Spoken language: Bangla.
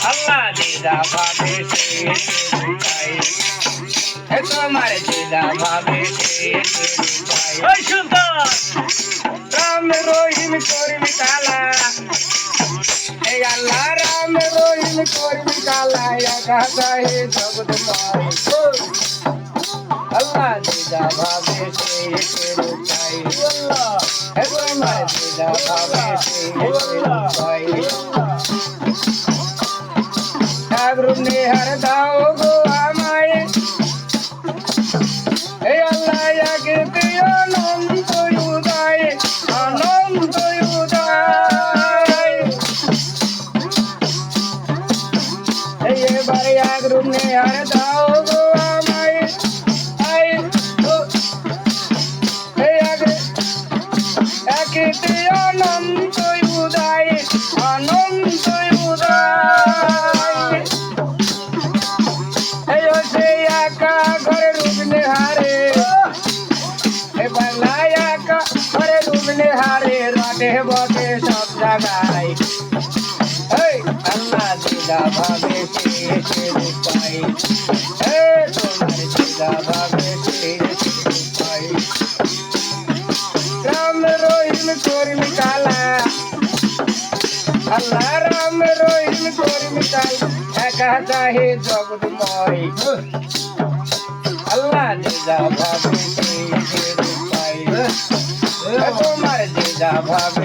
আল্লাহ দিদা ভাবে তোমার দিদা ভাবে রাম রহিম করবি কালা এই আল্লাহ রাম রহিম করবি কালা গাছা হে জগৎময় আল্লাহ দিদা ভাবে তোমার দিদা ভাবে রূপ নেহার দাও গো আমায় এই আল্লাহ আগে আনন্দ উদয় আনন্দ উদয় এই এবারে এক রূপ নেহার দাও গো আমায় এই আগে একে আনন্দ উদয় আনন্দ উদয় ঘরে রুবনে হারে ঘরে রুবনে হারে রাতে বটে সব জায়গায় আল্লাহ দিদা ভাবে পাই তোমার দিদা ভাবে পাই রাম রহিম কর্মী কালা আল্লাহ রাম রহিম কর্মী কালা একা চাহে জগৎময় আল্লাহ দিদা ভাবে তোমার দিদা ভাবে